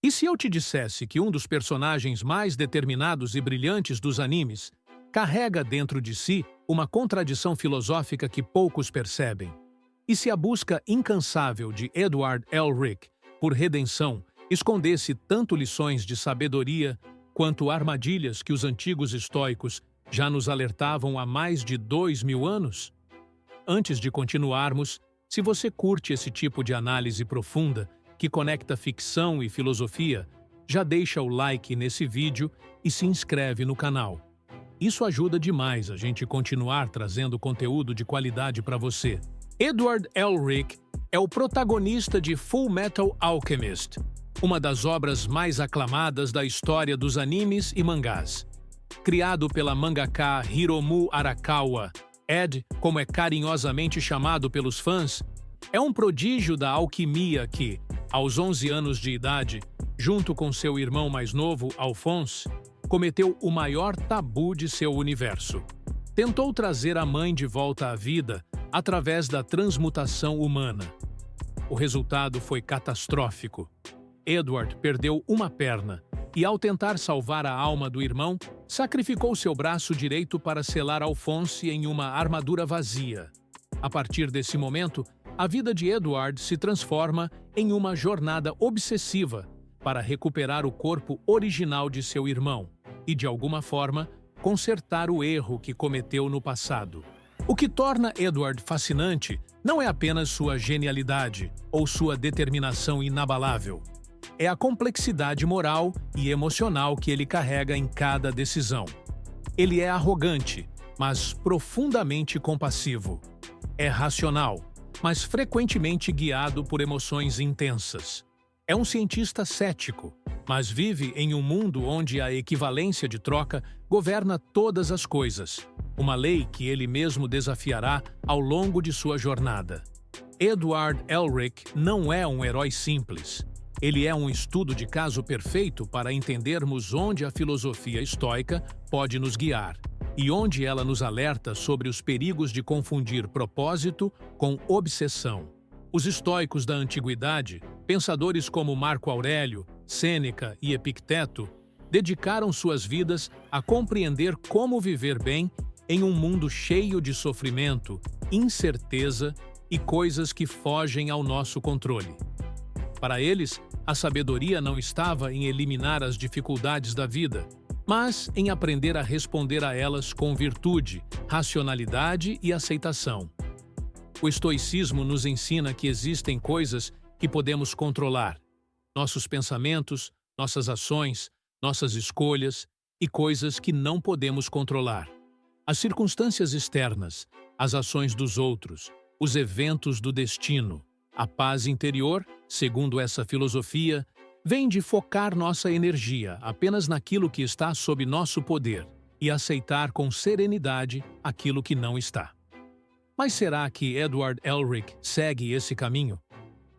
E se eu te dissesse que um dos personagens mais determinados e brilhantes dos animes carrega dentro de si uma contradição filosófica que poucos percebem? E se a busca incansável de Edward Elric por redenção escondesse tanto lições de sabedoria quanto armadilhas que os antigos estoicos já nos alertavam há mais de 2000 anos? Antes de continuarmos, se você curte esse tipo de análise profunda, que conecta ficção e filosofia, já deixa o like nesse vídeo e se inscreve no canal. Isso ajuda demais a gente continuar trazendo conteúdo de qualidade para você. Edward Elric é o protagonista de Fullmetal Alchemist, uma das obras mais aclamadas da história dos animes e mangás. Criado pela mangaka Hiromu Arakawa, Ed, como é carinhosamente chamado pelos fãs, é um prodígio da alquimia que, aos 11 anos de idade, junto com seu irmão mais novo, Alphonse, cometeu o maior tabu de seu universo. Tentou trazer a mãe de volta à vida através da transmutação humana. O resultado foi catastrófico. Edward perdeu uma perna e, ao tentar salvar a alma do irmão, sacrificou seu braço direito para selar Alphonse em uma armadura vazia. A partir desse momento, a vida de Edward se transforma em uma jornada obsessiva para recuperar o corpo original de seu irmão e, de alguma forma, consertar o erro que cometeu no passado. O que torna Edward fascinante não é apenas sua genialidade ou sua determinação inabalável. É a complexidade moral e emocional que ele carrega em cada decisão. Ele é arrogante, mas profundamente compassivo. É racional, mas frequentemente guiado por emoções intensas. É um cientista cético, mas vive em um mundo onde a equivalência de troca governa todas as coisas, uma lei que ele mesmo desafiará ao longo de sua jornada. Edward Elric não é um herói simples. Ele é um estudo de caso perfeito para entendermos onde a filosofia estoica pode nos guiar e onde ela nos alerta sobre os perigos de confundir propósito com obsessão. Os estoicos da antiguidade, pensadores como Marco Aurélio, Sêneca e Epicteto, dedicaram suas vidas a compreender como viver bem em um mundo cheio de sofrimento, incerteza e coisas que fogem ao nosso controle. Para eles, a sabedoria não estava em eliminar as dificuldades da vida, mas em aprender a responder a elas com virtude, racionalidade e aceitação. O estoicismo nos ensina que existem coisas que podemos controlar: nossos pensamentos, nossas ações, nossas escolhas, e coisas que não podemos controlar: as circunstâncias externas, as ações dos outros, os eventos do destino. A paz interior, segundo essa filosofia, vem de focar nossa energia apenas naquilo que está sob nosso poder e aceitar com serenidade aquilo que não está. Mas será que Edward Elric segue esse caminho?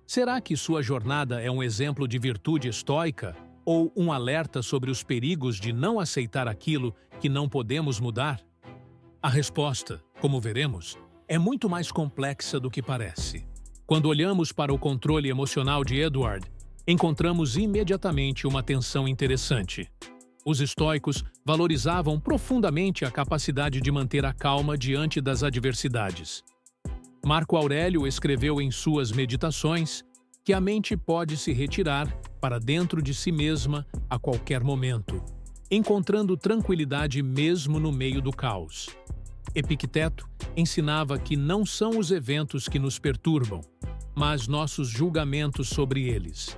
Será que sua jornada é um exemplo de virtude estoica ou um alerta sobre os perigos de não aceitar aquilo que não podemos mudar? A resposta, como veremos, é muito mais complexa do que parece. Quando olhamos para o controle emocional de Edward, encontramos imediatamente uma tensão interessante. Os estoicos valorizavam profundamente a capacidade de manter a calma diante das adversidades. Marco Aurélio escreveu em suas Meditações que a mente pode se retirar para dentro de si mesma a qualquer momento, encontrando tranquilidade mesmo no meio do caos. Epicteto ensinava que não são os eventos que nos perturbam, mas nossos julgamentos sobre eles.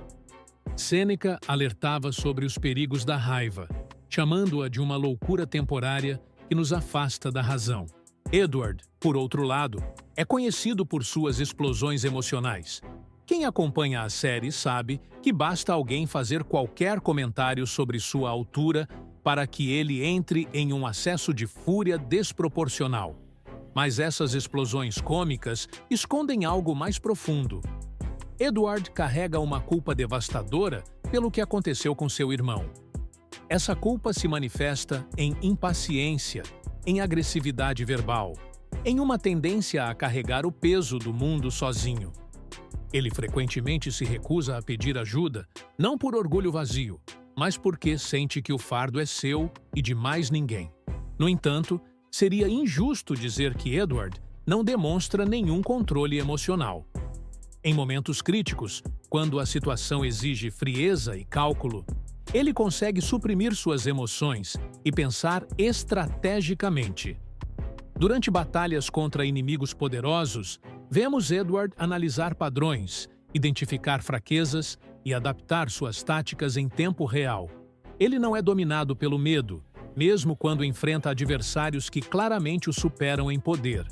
Sêneca alertava sobre os perigos da raiva, chamando-a de uma loucura temporária que nos afasta da razão. Edward, por outro lado, é conhecido por suas explosões emocionais. Quem acompanha a série sabe que basta alguém fazer qualquer comentário sobre sua altura para que ele entre em um acesso de fúria desproporcional. Mas essas explosões cômicas escondem algo mais profundo. Edward carrega uma culpa devastadora pelo que aconteceu com seu irmão. Essa culpa se manifesta em impaciência, em agressividade verbal, em uma tendência a carregar o peso do mundo sozinho. Ele frequentemente se recusa a pedir ajuda, não por orgulho vazio, mas porque sente que o fardo é seu e de mais ninguém. No entanto, seria injusto dizer que Edward não demonstra nenhum controle emocional. Em momentos críticos, quando a situação exige frieza e cálculo, ele consegue suprimir suas emoções e pensar estrategicamente. Durante batalhas contra inimigos poderosos, vemos Edward analisar padrões, identificar fraquezas e adaptar suas táticas em tempo real. Ele não é dominado pelo medo, mesmo quando enfrenta adversários que claramente o superam em poder.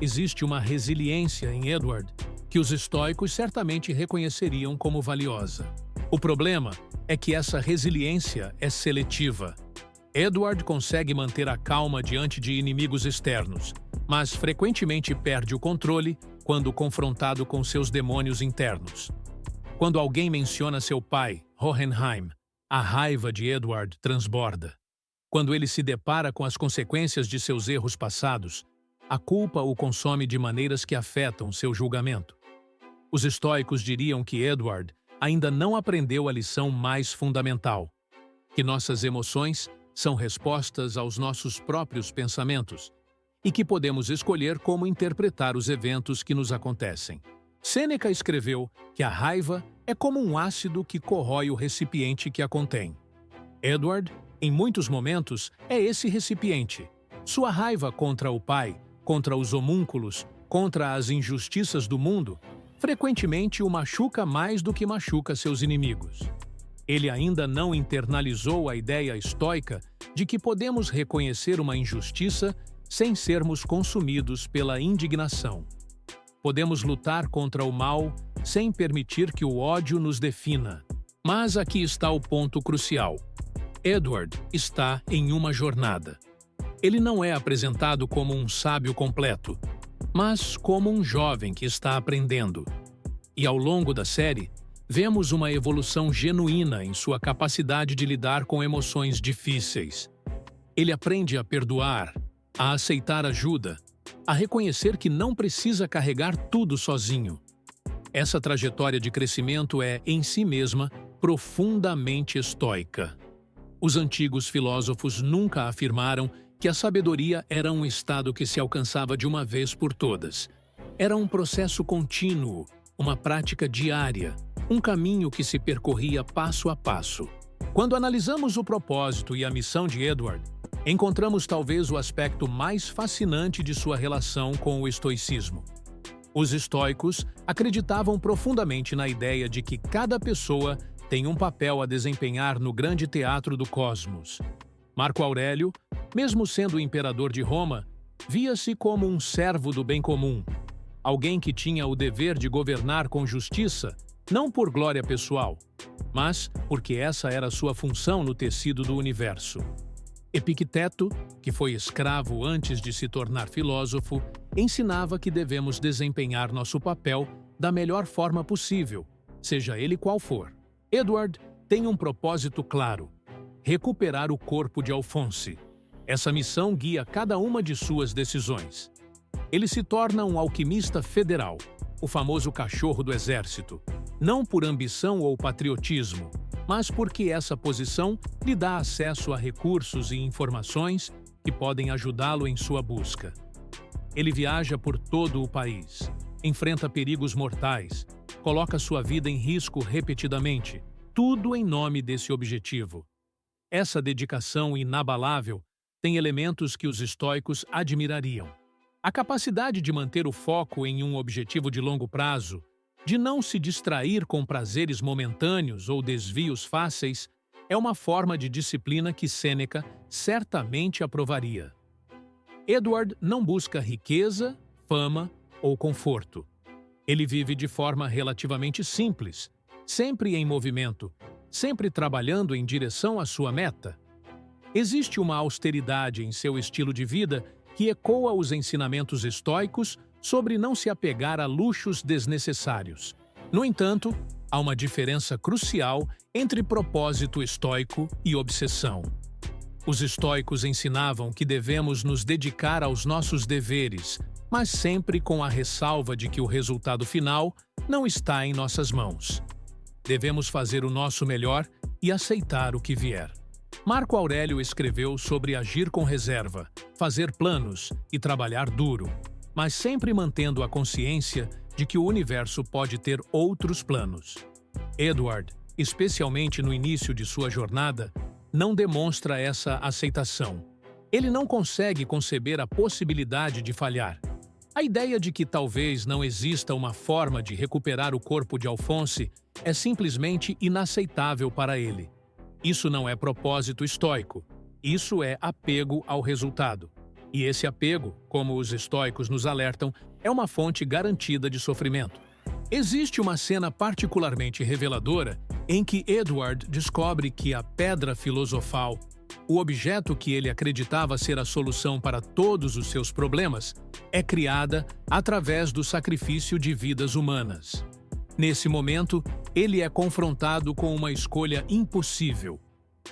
Existe uma resiliência em Edward que os estoicos certamente reconheceriam como valiosa. O problema é que essa resiliência é seletiva. Edward consegue manter a calma diante de inimigos externos, mas frequentemente perde o controle quando confrontado com seus demônios internos. Quando alguém menciona seu pai, Hohenheim, a raiva de Edward transborda. Quando ele se depara com as consequências de seus erros passados, a culpa o consome de maneiras que afetam seu julgamento. Os estoicos diriam que Edward ainda não aprendeu a lição mais fundamental, que nossas emoções são respostas aos nossos próprios pensamentos e que podemos escolher como interpretar os eventos que nos acontecem. Sêneca escreveu que a raiva é como um ácido que corrói o recipiente que a contém. Edward, em muitos momentos, é esse recipiente. Sua raiva contra o pai, contra os homúnculos, contra as injustiças do mundo, frequentemente o machuca mais do que machuca seus inimigos. Ele ainda não internalizou a ideia estoica de que podemos reconhecer uma injustiça sem sermos consumidos pela indignação. Podemos lutar contra o mal sem permitir que o ódio nos defina. Mas aqui está o ponto crucial. Edward está em uma jornada. Ele não é apresentado como um sábio completo, mas como um jovem que está aprendendo. E ao longo da série, vemos uma evolução genuína em sua capacidade de lidar com emoções difíceis. Ele aprende a perdoar, a aceitar ajuda, a reconhecer que não precisa carregar tudo sozinho. Essa trajetória de crescimento é, em si mesma, profundamente estoica. Os antigos filósofos nunca afirmaram que a sabedoria era um estado que se alcançava de uma vez por todas. Era um processo contínuo, uma prática diária, um caminho que se percorria passo a passo. Quando analisamos o propósito e a missão de Edward, encontramos talvez o aspecto mais fascinante de sua relação com o estoicismo. Os estoicos acreditavam profundamente na ideia de que cada pessoa tem um papel a desempenhar no grande teatro do cosmos. Marco Aurélio, mesmo sendo o imperador de Roma, via-se como um servo do bem comum, alguém que tinha o dever de governar com justiça, não por glória pessoal, mas porque essa era sua função no tecido do universo. Epicteto, que foi escravo antes de se tornar filósofo, ensinava que devemos desempenhar nosso papel da melhor forma possível, seja ele qual for. Edward tem um propósito claro: recuperar o corpo de Alphonse. Essa missão guia cada uma de suas decisões. Ele se torna um alquimista federal, o famoso cachorro do exército, não por ambição ou patriotismo, mas porque essa posição lhe dá acesso a recursos e informações que podem ajudá-lo em sua busca. Ele viaja por todo o país, enfrenta perigos mortais, coloca sua vida em risco repetidamente, tudo em nome desse objetivo. Essa dedicação inabalável tem elementos que os estoicos admirariam. A capacidade de manter o foco em um objetivo de longo prazo, de não se distrair com prazeres momentâneos ou desvios fáceis, é uma forma de disciplina que Sêneca certamente aprovaria. Edward não busca riqueza, fama ou conforto. Ele vive de forma relativamente simples, sempre em movimento, sempre trabalhando em direção à sua meta. Existe uma austeridade em seu estilo de vida que ecoa os ensinamentos estoicos sobre não se apegar a luxos desnecessários. No entanto, há uma diferença crucial entre propósito estoico e obsessão. Os estoicos ensinavam que devemos nos dedicar aos nossos deveres, mas sempre com a ressalva de que o resultado final não está em nossas mãos. Devemos fazer o nosso melhor e aceitar o que vier. Marco Aurélio escreveu sobre agir com reserva, fazer planos e trabalhar duro, mas sempre mantendo a consciência de que o universo pode ter outros planos. Edward, especialmente no início de sua jornada, não demonstra essa aceitação. Ele não consegue conceber a possibilidade de falhar. A ideia de que talvez não exista uma forma de recuperar o corpo de Alphonse é simplesmente inaceitável para ele. Isso não é propósito estoico. Isso é apego ao resultado. E esse apego, como os estoicos nos alertam, é uma fonte garantida de sofrimento. Existe uma cena particularmente reveladora em que Edward descobre que a pedra filosofal, o objeto que ele acreditava ser a solução para todos os seus problemas, é criada através do sacrifício de vidas humanas. Nesse momento, ele é confrontado com uma escolha impossível: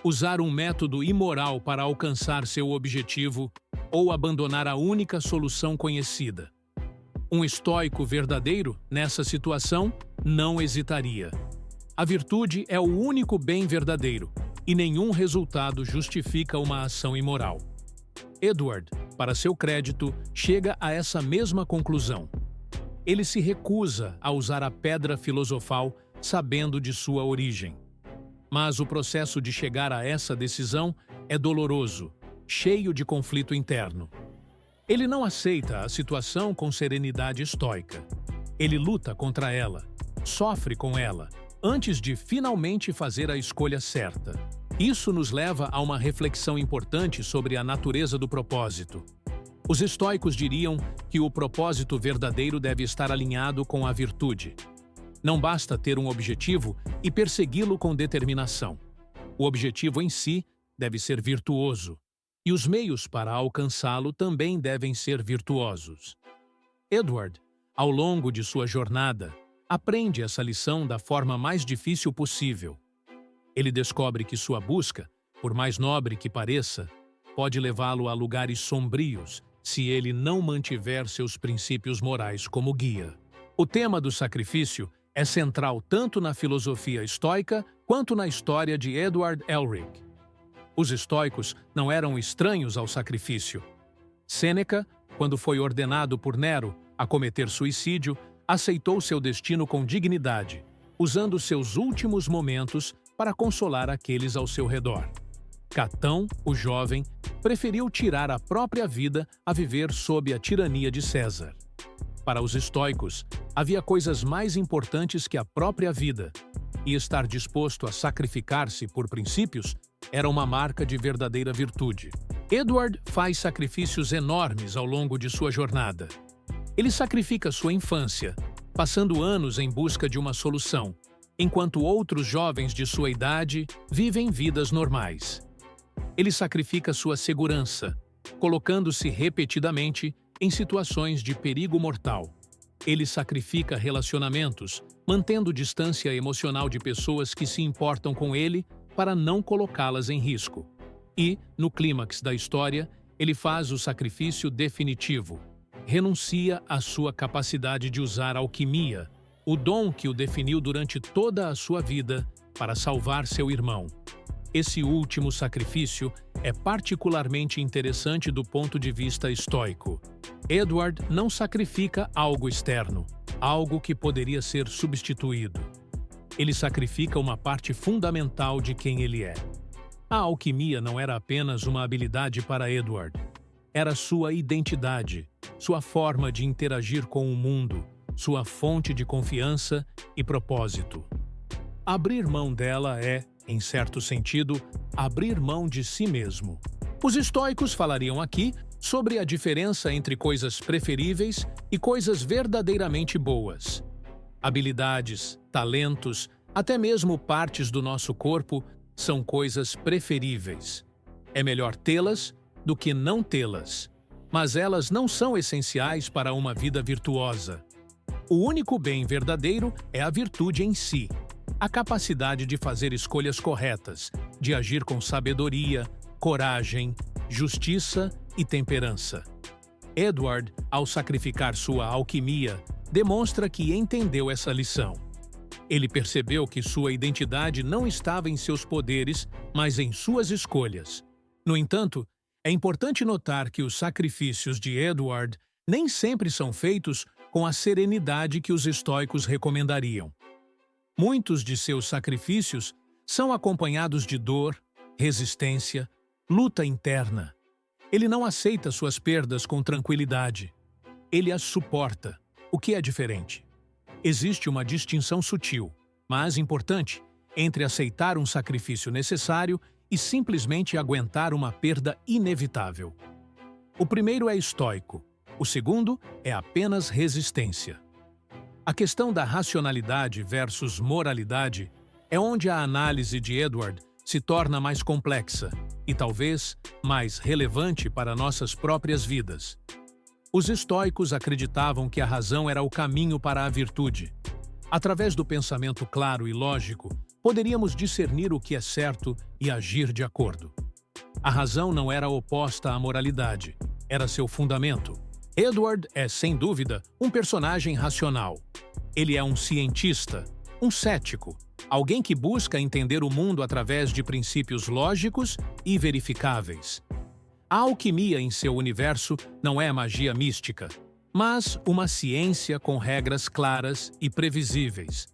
usar um método imoral para alcançar seu objetivo ou abandonar a única solução conhecida. Um estoico verdadeiro, nessa situação, não hesitaria. A virtude é o único bem verdadeiro, e nenhum resultado justifica uma ação imoral. Edward, para seu crédito, chega a essa mesma conclusão. Ele se recusa a usar a pedra filosofal sabendo de sua origem. Mas o processo de chegar a essa decisão é doloroso, cheio de conflito interno. Ele não aceita a situação com serenidade estoica. Ele luta contra ela, sofre com ela, antes de finalmente fazer a escolha certa. Isso nos leva a uma reflexão importante sobre a natureza do propósito. Os estoicos diriam que o propósito verdadeiro deve estar alinhado com a virtude. Não basta ter um objetivo e persegui-lo com determinação. O objetivo em si deve ser virtuoso, e os meios para alcançá-lo também devem ser virtuosos. Edward, ao longo de sua jornada, aprende essa lição da forma mais difícil possível. Ele descobre que sua busca, por mais nobre que pareça, pode levá-lo a lugares sombrios se ele não mantiver seus princípios morais como guia. O tema do sacrifício é central tanto na filosofia estoica quanto na história de Edward Elric. Os estoicos não eram estranhos ao sacrifício. Sêneca, quando foi ordenado por Nero a cometer suicídio, aceitou seu destino com dignidade, usando seus últimos momentos para consolar aqueles ao seu redor. Catão, o jovem, preferiu tirar a própria vida a viver sob a tirania de César. Para os estoicos, havia coisas mais importantes que a própria vida, e estar disposto a sacrificar-se por princípios era uma marca de verdadeira virtude. Edward faz sacrifícios enormes ao longo de sua jornada. Ele sacrifica sua infância, passando anos em busca de uma solução, enquanto outros jovens de sua idade vivem vidas normais. Ele sacrifica sua segurança, colocando-se repetidamente em situações de perigo mortal. Ele sacrifica relacionamentos, mantendo distância emocional de pessoas que se importam com ele para não colocá-las em risco. E, no clímax da história, ele faz o sacrifício definitivo. Renuncia à sua capacidade de usar alquimia, o dom que o definiu durante toda a sua vida, para salvar seu irmão. Esse último sacrifício é particularmente interessante do ponto de vista estoico. Edward não sacrifica algo externo, algo que poderia ser substituído. Ele sacrifica uma parte fundamental de quem ele é. A alquimia não era apenas uma habilidade para Edward. Era sua identidade, sua forma de interagir com o mundo, sua fonte de confiança e propósito. Abrir mão dela é, em certo sentido, abrir mão de si mesmo. Os estoicos falariam aqui sobre a diferença entre coisas preferíveis e coisas verdadeiramente boas. Habilidades, talentos, até mesmo partes do nosso corpo são coisas preferíveis. É melhor tê-las do que não tê-las, mas elas não são essenciais para uma vida virtuosa. O único bem verdadeiro é a virtude em si, a capacidade de fazer escolhas corretas, de agir com sabedoria, coragem, justiça e temperança. Edward, ao sacrificar sua alquimia, demonstra que entendeu essa lição. Ele percebeu que sua identidade não estava em seus poderes, mas em suas escolhas. No entanto, é importante notar que os sacrifícios de Edward nem sempre são feitos com a serenidade que os estoicos recomendariam. Muitos de seus sacrifícios são acompanhados de dor, resistência, luta interna. Ele não aceita suas perdas com tranquilidade. Ele as suporta, o que é diferente. Existe uma distinção sutil, mas importante, entre aceitar um sacrifício necessário e simplesmente aguentar uma perda inevitável. O primeiro é estoico, o segundo é apenas resistência. A questão da racionalidade versus moralidade é onde a análise de Edward se torna mais complexa e talvez mais relevante para nossas próprias vidas. Os estoicos acreditavam que a razão era o caminho para a virtude. Através do pensamento claro e lógico, poderíamos discernir o que é certo e agir de acordo. A razão não era oposta à moralidade, era seu fundamento. Edward é, sem dúvida, um personagem racional. Ele é um cientista, um cético, alguém que busca entender o mundo através de princípios lógicos e verificáveis. A alquimia em seu universo não é magia mística, mas uma ciência com regras claras e previsíveis.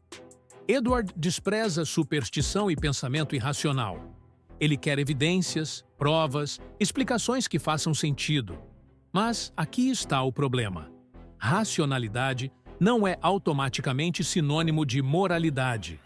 Edward despreza superstição e pensamento irracional. Ele quer evidências, provas, explicações que façam sentido. Mas aqui está o problema. Racionalidade não é automaticamente sinônimo de moralidade.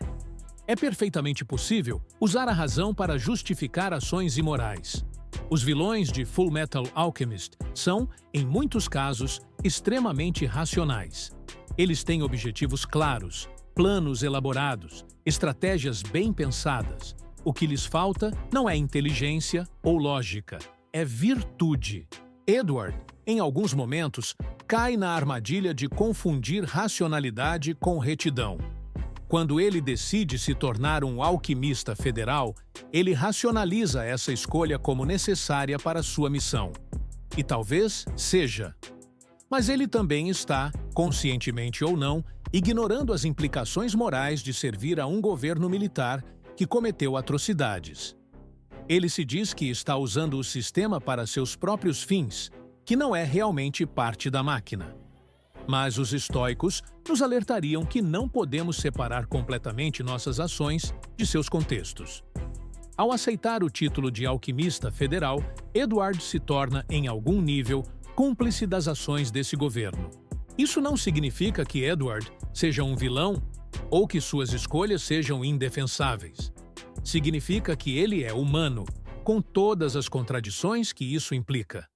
É perfeitamente possível usar a razão para justificar ações imorais. Os vilões de Fullmetal Alchemist são, em muitos casos, extremamente racionais. Eles têm objetivos claros, planos elaborados, estratégias bem pensadas. O que lhes falta não é inteligência ou lógica, é virtude. Edward, em alguns momentos, cai na armadilha de confundir racionalidade com retidão. Quando ele decide se tornar um alquimista federal, ele racionaliza essa escolha como necessária para sua missão. E talvez seja. Mas ele também está, conscientemente ou não, ignorando as implicações morais de servir a um governo militar que cometeu atrocidades. Ele se diz que está usando o sistema para seus próprios fins, que não é realmente parte da máquina. Mas os estoicos nos alertariam que não podemos separar completamente nossas ações de seus contextos. Ao aceitar o título de alquimista federal, Edward se torna, em algum nível, cúmplice das ações desse governo. Isso não significa que Edward seja um vilão ou que suas escolhas sejam indefensáveis. Significa que ele é humano, com todas as contradições que isso implica.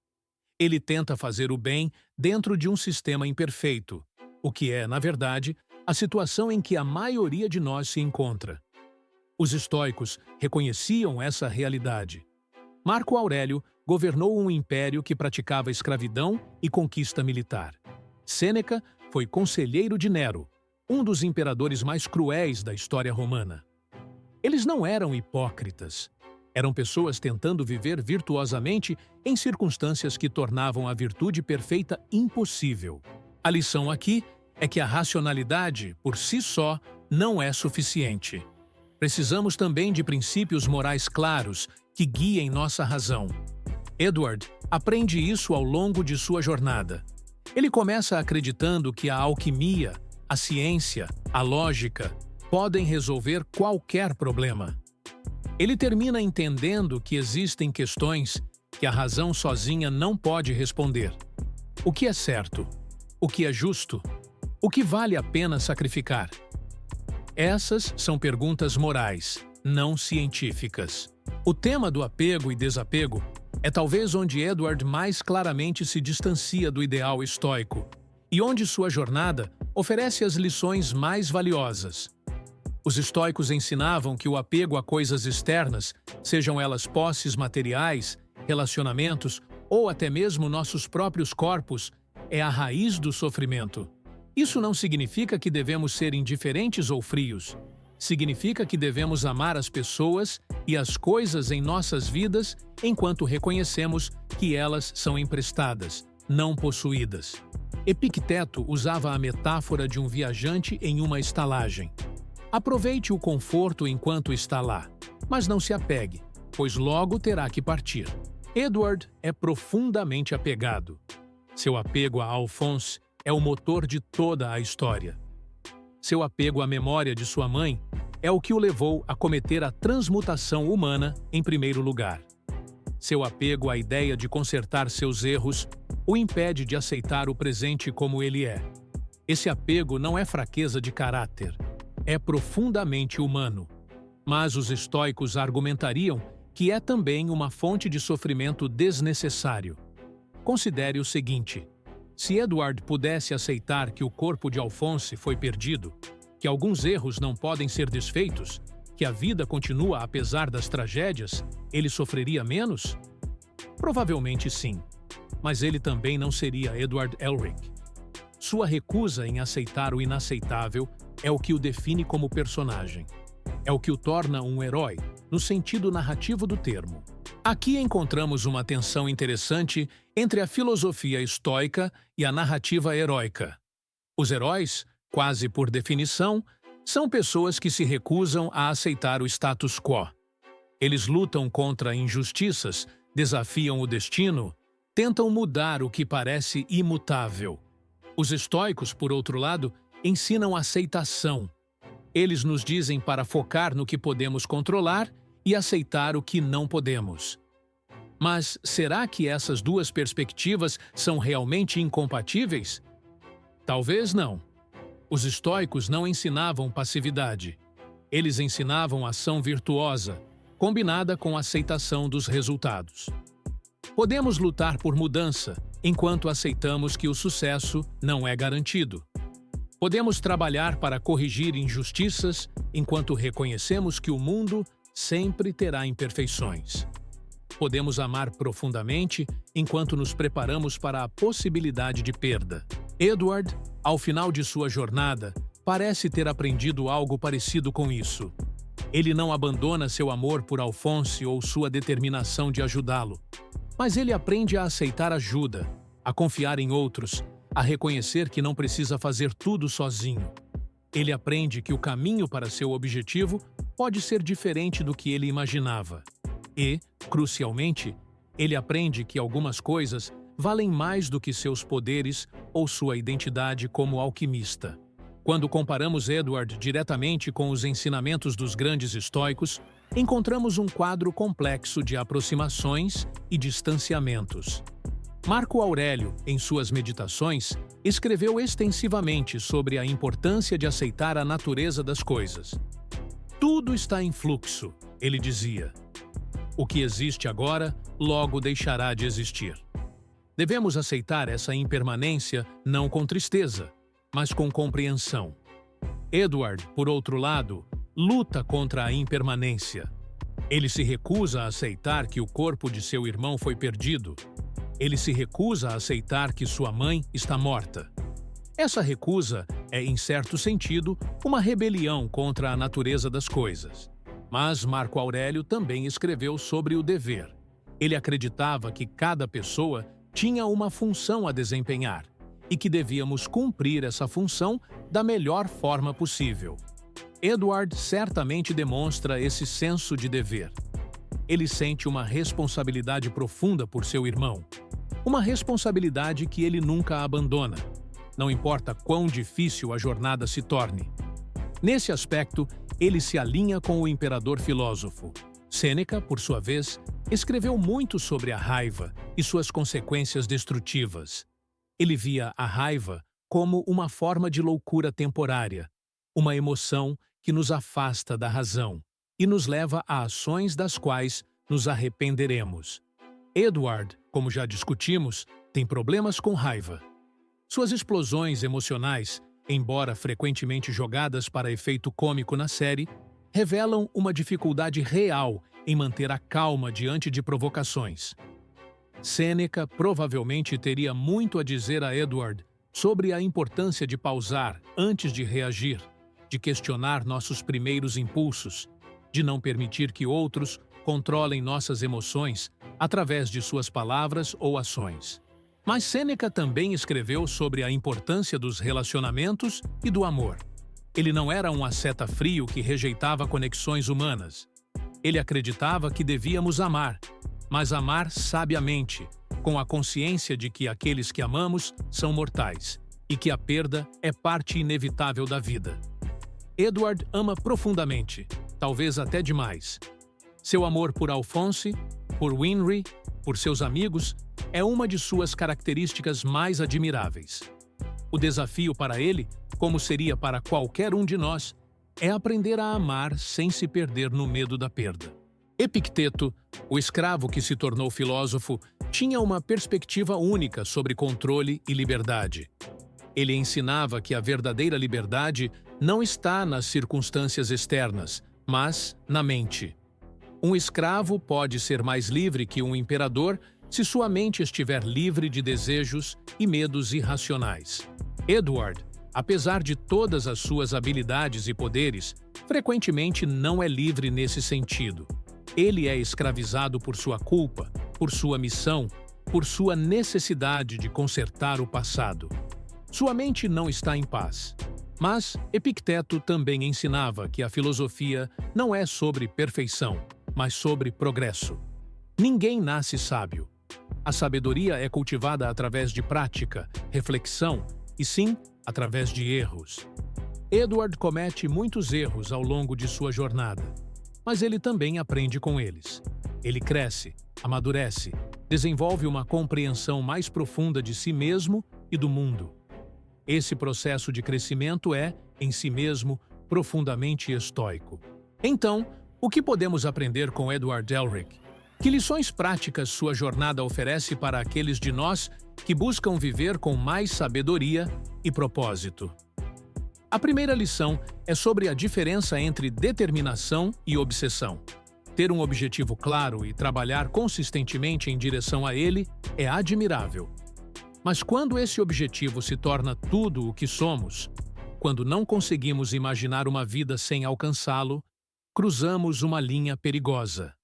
Ele tenta fazer o bem dentro de um sistema imperfeito, o que é, na verdade, a situação em que a maioria de nós se encontra. Os estoicos reconheciam essa realidade. Marco Aurélio governou um império que praticava escravidão e conquista militar. Sêneca foi conselheiro de Nero, um dos imperadores mais cruéis da história romana. Eles não eram hipócritas. Eram pessoas tentando viver virtuosamente em circunstâncias que tornavam a virtude perfeita impossível. A lição aqui é que a racionalidade, por si só, não é suficiente. Precisamos também de princípios morais claros que guiem nossa razão. Edward aprende isso ao longo de sua jornada. Ele começa acreditando que a alquimia, a ciência, a lógica podem resolver qualquer problema. Ele termina entendendo que existem questões que a razão sozinha não pode responder. O que é certo? O que é justo? O que vale a pena sacrificar? Essas são perguntas morais, não científicas. O tema do apego e desapego é talvez onde Edward mais claramente se distancia do ideal estoico e onde sua jornada oferece as lições mais valiosas. Os estoicos ensinavam que o apego a coisas externas, sejam elas posses materiais, relacionamentos ou até mesmo nossos próprios corpos, é a raiz do sofrimento. Isso não significa que devemos ser indiferentes ou frios. Significa que devemos amar as pessoas e as coisas em nossas vidas enquanto reconhecemos que elas são emprestadas, não possuídas. Epicteto usava a metáfora de um viajante em uma estalagem. Aproveite o conforto enquanto está lá, mas não se apegue, pois logo terá que partir. Edward é profundamente apegado. Seu apego a Alphonse é o motor de toda a história. Seu apego à memória de sua mãe é o que o levou a cometer a transmutação humana em primeiro lugar. Seu apego à ideia de consertar seus erros o impede de aceitar o presente como ele é. Esse apego não é fraqueza de caráter, é profundamente humano. Mas os estoicos argumentariam que é também uma fonte de sofrimento desnecessário. Considere o seguinte: se Edward pudesse aceitar que o corpo de Alphonse foi perdido, que alguns erros não podem ser desfeitos, que a vida continua apesar das tragédias, ele sofreria menos? Provavelmente sim, mas ele também não seria Edward Elric. Sua recusa em aceitar o inaceitável é o que o define como personagem. É o que o torna um herói, no sentido narrativo do termo. Aqui encontramos uma tensão interessante entre a filosofia estoica e a narrativa heróica. Os heróis, quase por definição, são pessoas que se recusam a aceitar o status quo. Eles lutam contra injustiças, desafiam o destino, tentam mudar o que parece imutável. Os estoicos, por outro lado, ensinam aceitação. Eles nos dizem para focar no que podemos controlar e aceitar o que não podemos. Mas será que essas duas perspectivas são realmente incompatíveis? Talvez não. Os estoicos não ensinavam passividade. Eles ensinavam ação virtuosa, combinada com aceitação dos resultados. Podemos lutar por mudança, enquanto aceitamos que o sucesso não é garantido. Podemos trabalhar para corrigir injustiças, enquanto reconhecemos que o mundo sempre terá imperfeições. Podemos amar profundamente, enquanto nos preparamos para a possibilidade de perda. Edward, ao final de sua jornada, parece ter aprendido algo parecido com isso. Ele não abandona seu amor por Alphonse ou sua determinação de ajudá-lo, mas ele aprende a aceitar ajuda, a confiar em outros, a reconhecer que não precisa fazer tudo sozinho. Ele aprende que o caminho para seu objetivo pode ser diferente do que ele imaginava. E, crucialmente, ele aprende que algumas coisas valem mais do que seus poderes ou sua identidade como alquimista. Quando comparamos Edward diretamente com os ensinamentos dos grandes estoicos, encontramos um quadro complexo de aproximações e distanciamentos. Marco Aurélio, em suas meditações, escreveu extensivamente sobre a importância de aceitar a natureza das coisas. Tudo está em fluxo, ele dizia. O que existe agora, logo deixará de existir. Devemos aceitar essa impermanência não com tristeza, mas com compreensão. Edward, por outro lado, luta contra a impermanência. Ele se recusa a aceitar que o corpo de seu irmão foi perdido. Ele se recusa a aceitar que sua mãe está morta. Essa recusa é, em certo sentido, uma rebelião contra a natureza das coisas. Mas Marco Aurélio também escreveu sobre o dever. Ele acreditava que cada pessoa tinha uma função a desempenhar e que devíamos cumprir essa função da melhor forma possível. Edward certamente demonstra esse senso de dever. Ele sente uma responsabilidade profunda por seu irmão. Uma responsabilidade que ele nunca abandona, não importa quão difícil a jornada se torne. Nesse aspecto, ele se alinha com o imperador filósofo. Sêneca, por sua vez, escreveu muito sobre a raiva e suas consequências destrutivas. Ele via a raiva como uma forma de loucura temporária, uma emoção que nos afasta da razão e nos leva a ações das quais nos arrependeremos. Edward, como já discutimos, tem problemas com raiva. Suas explosões emocionais, embora frequentemente jogadas para efeito cômico na série, revelam uma dificuldade real em manter a calma diante de provocações. Sêneca provavelmente teria muito a dizer a Edward sobre a importância de pausar antes de reagir, de questionar nossos primeiros impulsos, de não permitir que outros controlem nossas emoções através de suas palavras ou ações. Mas Sêneca também escreveu sobre a importância dos relacionamentos e do amor. Ele não era um asceta frio que rejeitava conexões humanas. Ele acreditava que devíamos amar, mas amar sabiamente, com a consciência de que aqueles que amamos são mortais e que a perda é parte inevitável da vida. Edward ama profundamente, talvez até demais. Seu amor por Alphonse, por Winry, por seus amigos, é uma de suas características mais admiráveis. O desafio para ele, como seria para qualquer um de nós, é aprender a amar sem se perder no medo da perda. Epicteto, o escravo que se tornou filósofo, tinha uma perspectiva única sobre controle e liberdade. Ele ensinava que a verdadeira liberdade não está nas circunstâncias externas, mas na mente. Um escravo pode ser mais livre que um imperador se sua mente estiver livre de desejos e medos irracionais. Edward, apesar de todas as suas habilidades e poderes, frequentemente não é livre nesse sentido. Ele é escravizado por sua culpa, por sua missão, por sua necessidade de consertar o passado. Sua mente não está em paz. Mas Epicteto também ensinava que a filosofia não é sobre perfeição, mas sobre progresso. Ninguém nasce sábio. A sabedoria é cultivada através de prática, reflexão e, sim, através de erros. Edward comete muitos erros ao longo de sua jornada, mas ele também aprende com eles. Ele cresce, amadurece, desenvolve uma compreensão mais profunda de si mesmo e do mundo. Esse processo de crescimento é, em si mesmo, profundamente estoico. Então, o que podemos aprender com Edward Elric? Que lições práticas sua jornada oferece para aqueles de nós que buscam viver com mais sabedoria e propósito? A primeira lição é sobre a diferença entre determinação e obsessão. Ter um objetivo claro e trabalhar consistentemente em direção a ele é admirável. Mas quando esse objetivo se torna tudo o que somos, quando não conseguimos imaginar uma vida sem alcançá-lo, cruzamos uma linha perigosa.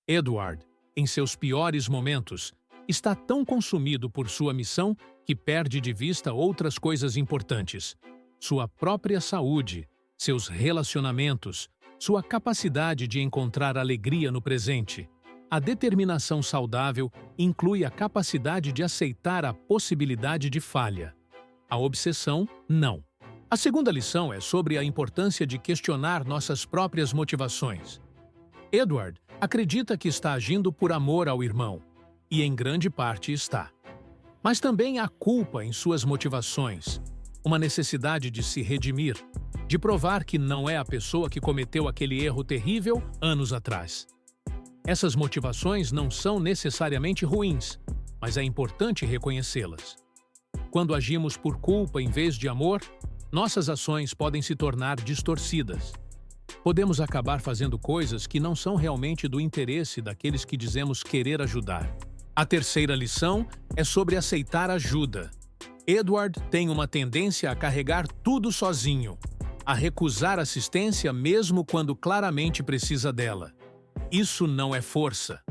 Edward, em seus piores momentos, está tão consumido por sua missão que perde de vista outras coisas importantes: sua própria saúde, seus relacionamentos, sua capacidade de encontrar alegria no presente. A determinação saudável inclui a capacidade de aceitar a possibilidade de falha. A obsessão, não. A segunda lição é sobre a importância de questionar nossas próprias motivações. Edward acredita que está agindo por amor ao irmão, e em grande parte está. Mas também há culpa em suas motivações, uma necessidade de se redimir, de provar que não é a pessoa que cometeu aquele erro terrível anos atrás. Essas motivações não são necessariamente ruins, mas é importante reconhecê-las. Quando agimos por culpa em vez de amor, nossas ações podem se tornar distorcidas. Podemos acabar fazendo coisas que não são realmente do interesse daqueles que dizemos querer ajudar. A terceira lição é sobre aceitar ajuda. Edward tem uma tendência a carregar tudo sozinho, a recusar assistência mesmo quando claramente precisa dela. Isso não é força.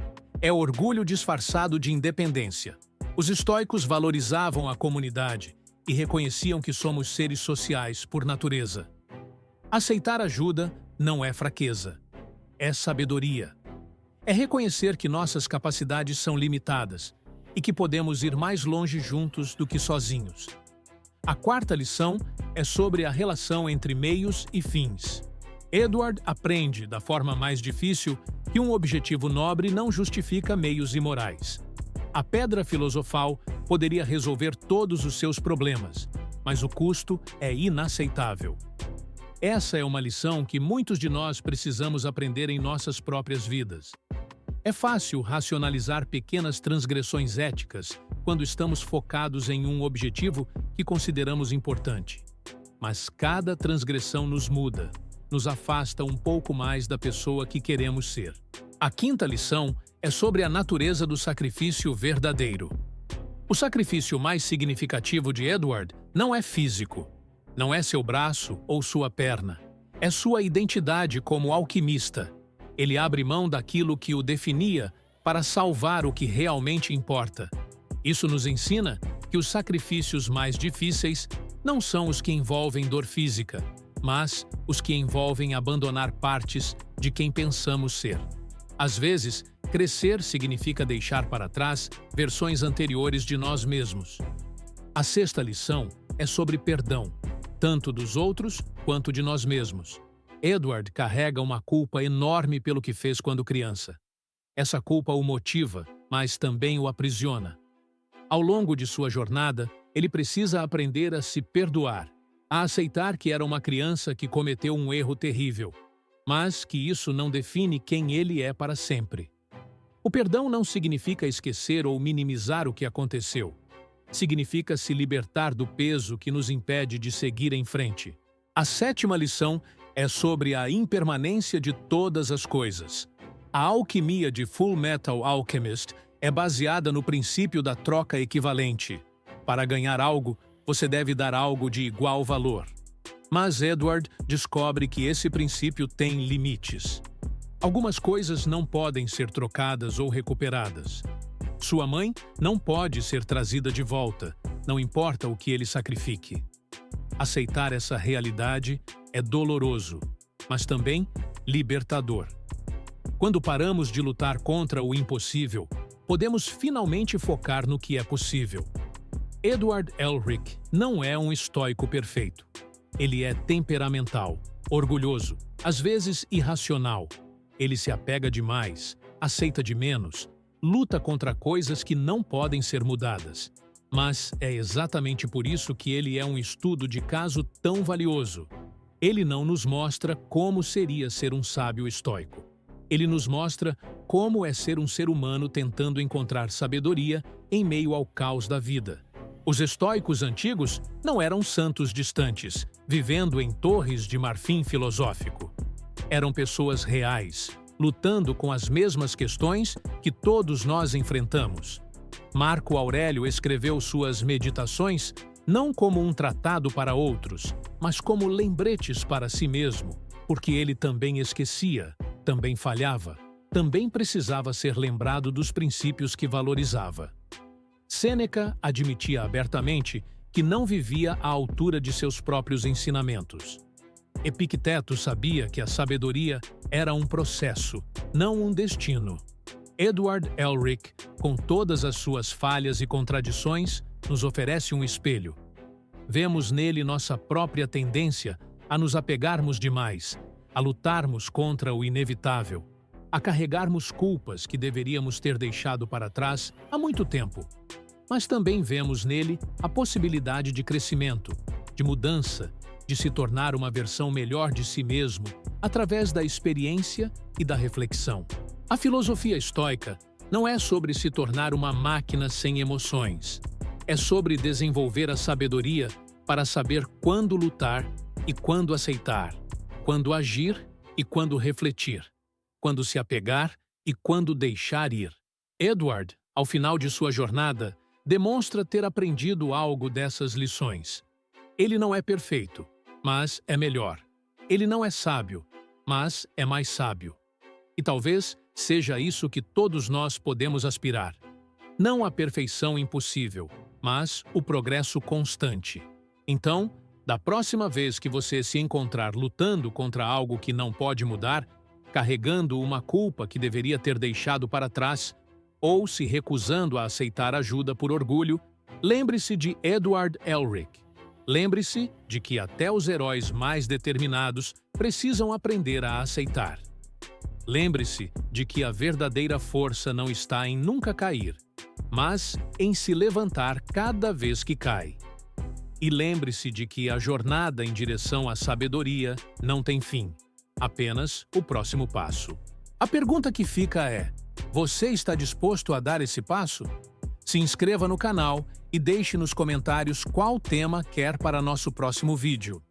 É orgulho disfarçado de independência. Os estoicos valorizavam a comunidade e reconheciam que somos seres sociais por natureza. Aceitar ajuda não é fraqueza. É sabedoria. É reconhecer que nossas capacidades são limitadas e que podemos ir mais longe juntos do que sozinhos. A quarta lição é sobre a relação entre meios e fins. Edward aprende, da forma mais difícil, que um objetivo nobre não justifica meios imorais. A pedra filosofal poderia resolver todos os seus problemas, mas o custo é inaceitável. Essa é uma lição que muitos de nós precisamos aprender em nossas próprias vidas. É fácil racionalizar pequenas transgressões éticas quando estamos focados em um objetivo que consideramos importante. Mas cada transgressão nos muda, nos afasta um pouco mais da pessoa que queremos ser. A quinta lição é sobre a natureza do sacrifício verdadeiro. O sacrifício mais significativo de Edward não é físico. Não é seu braço ou sua perna. É sua identidade como alquimista. Ele abre mão daquilo que o definia para salvar o que realmente importa. Isso nos ensina que os sacrifícios mais difíceis não são os que envolvem dor física, mas os que envolvem abandonar partes de quem pensamos ser. Às vezes, crescer significa deixar para trás versões anteriores de nós mesmos. A sexta lição é sobre perdão, tanto dos outros quanto de nós mesmos. Edward carrega uma culpa enorme pelo que fez quando criança. Essa culpa o motiva, mas também o aprisiona. Ao longo de sua jornada, ele precisa aprender a se perdoar, a aceitar que era uma criança que cometeu um erro terrível, mas que isso não define quem ele é para sempre. O perdão não significa esquecer ou minimizar o que aconteceu. Significa se libertar do peso que nos impede de seguir em frente. A sétima lição é sobre a impermanência de todas as coisas. A alquimia de Full Metal Alchemist é baseada no princípio da troca equivalente. Para ganhar algo, você deve dar algo de igual valor. Mas Edward descobre que esse princípio tem limites. Algumas coisas não podem ser trocadas ou recuperadas. Sua mãe não pode ser trazida de volta, não importa o que ele sacrifique. Aceitar essa realidade é doloroso, mas também libertador. Quando paramos de lutar contra o impossível, podemos finalmente focar no que é possível. Edward Elric não é um estoico perfeito. Ele é temperamental, orgulhoso, às vezes irracional. Ele se apega demais, aceita de menos, luta contra coisas que não podem ser mudadas. Mas é exatamente por isso que ele é um estudo de caso tão valioso. Ele não nos mostra como seria ser um sábio estoico. Ele nos mostra como é ser um ser humano tentando encontrar sabedoria em meio ao caos da vida. Os estoicos antigos não eram santos distantes, vivendo em torres de marfim filosófico. Eram pessoas reais, lutando com as mesmas questões que todos nós enfrentamos. Marco Aurélio escreveu suas meditações não como um tratado para outros, mas como lembretes para si mesmo, porque ele também esquecia, também falhava, também precisava ser lembrado dos princípios que valorizava. Sêneca admitia abertamente que não vivia à altura de seus próprios ensinamentos. Epicteto sabia que a sabedoria era um processo, não um destino. Edward Elric, com todas as suas falhas e contradições, nos oferece um espelho. Vemos nele nossa própria tendência a nos apegarmos demais, a lutarmos contra o inevitável, a carregarmos culpas que deveríamos ter deixado para trás há muito tempo. Mas também vemos nele a possibilidade de crescimento, de mudança, de se tornar uma versão melhor de si mesmo através da experiência e da reflexão. A filosofia estoica não é sobre se tornar uma máquina sem emoções. É sobre desenvolver a sabedoria para saber quando lutar e quando aceitar, quando agir e quando refletir, quando se apegar e quando deixar ir. Edward, ao final de sua jornada, demonstra ter aprendido algo dessas lições. Ele não é perfeito, mas é melhor. Ele não é sábio, mas é mais sábio. E talvez seja isso que todos nós podemos aspirar. Não a perfeição impossível, mas o progresso constante. Então, da próxima vez que você se encontrar lutando contra algo que não pode mudar, carregando uma culpa que deveria ter deixado para trás, ou se recusando a aceitar ajuda por orgulho, lembre-se de Edward Elric. Lembre-se de que até os heróis mais determinados precisam aprender a aceitar. Lembre-se de que a verdadeira força não está em nunca cair, mas em se levantar cada vez que cai. E lembre-se de que a jornada em direção à sabedoria não tem fim, apenas o próximo passo. A pergunta que fica é: você está disposto a dar esse passo? Se inscreva no canal e deixe nos comentários qual tema quer para nosso próximo vídeo.